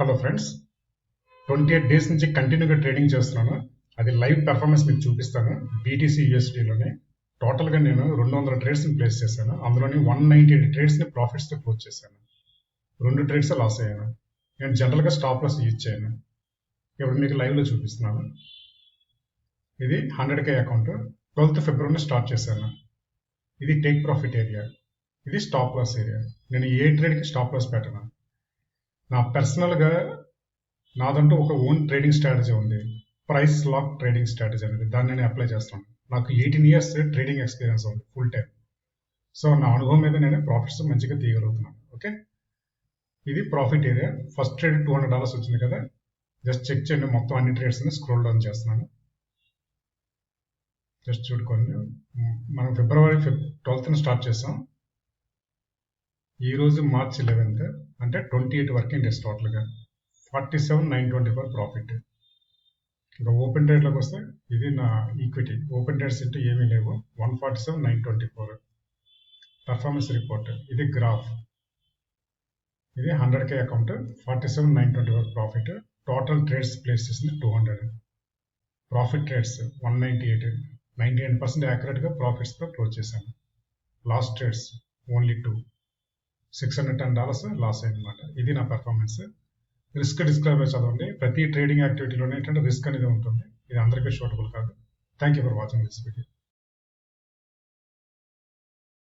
Hello friends, 28 days నుంచి కంటిన్యూగా trading చేస్తున్నాను. అది లైవ్ పెర్ఫార్మెన్స్ మీకు చూపిస్తాను. బీటీసీ యూఎస్డీలోనే టోటల్గా నేను 200 ట్రేడ్స్ని ప్లేస్ చేశాను. అందులోని 198 ట్రేడ్స్ని ప్రాఫిట్స్తో క్లోజ్ చేశాను. 2 ట్రేడ్స్ లాస్ అయ్యాను. నేను జనరల్గా స్టాప్ లాస్ యూజ్ చేయను. ఇప్పుడు మీకు లైవ్లో చూపిస్తున్నాను. ఇది 100K అకౌంట్. 12th ఫిబ్రవరి స్టార్ట్ చేశాను. ఇది టేక్ ప్రాఫిట్ ఏరియా, ఇది స్టాప్ లాస్ ఏరియా. నేను ఏ ట్రేడ్కి స్టాప్ లాస్ పెట్టను. నా పర్సనల్గా నాదంటూ ఒక ఓన్ ట్రేడింగ్ స్ట్రాటజీ ఉంది, ప్రైస్ లాక్ ట్రేడింగ్ స్ట్రాటజీ అనేది. దాన్ని నేను అప్లై చేస్తాను. నాకు 18 years ట్రేడింగ్ ఎక్స్పీరియన్స్ ఉంది, ఫుల్ టైం. సో నా అనుభవం మీద నేను ప్రాఫిట్స్ మంచిగా తీయగలుగుతున్నాను. ఓకే, ఇది ప్రాఫిట్ ఏరియా. ఫస్ట్ ట్రేడ్ $200 వచ్చింది కదా, జస్ట్ చెక్ చేయండి. మొత్తం అన్ని ట్రేడ్స్ని స్క్రోల్ డౌన్ చేస్తున్నాను. జస్ట్ చూడుకోండి. మనం ఫిబ్రవరి 12th స్టార్ట్ చేసాం. ఈరోజు March 11th, అంటే 28 వర్కింగ్ డేస్ టోటల్గా. 47,924 ప్రాఫిట్. ఇంకా ఓపెన్ ట్రేడ్లోకి వస్తే ఇది నా ఈక్విటీ. ఓపెన్ ట్రేడ్స్ అంటే ఏమీ లేవు. 147,924 పర్ఫార్మెన్స్ రిపోర్ట్. ఇది గ్రాఫ్. ఇది 100K account, 47,924 profit. Total trades place చేసింది 200. Profit trades 198. 99% యాక్యురేట్గా ప్రాఫిట్స్తో క్లోజ్ చేశాను. Last trades only 2. $610 లాస్ అయిందన్నమాట. ఇది నా పర్ఫార్మెన్స్. రిస్క్ డిస్క్లైమర్ చదవండి. ప్రతి ట్రేడింగ్ యాక్టివిటీలోనే ఏంటంటే రిస్క్ అనేది ఉంటుంది. ఇది అందరికీ షూటబుల్ కాదు. Thank you for watching this video.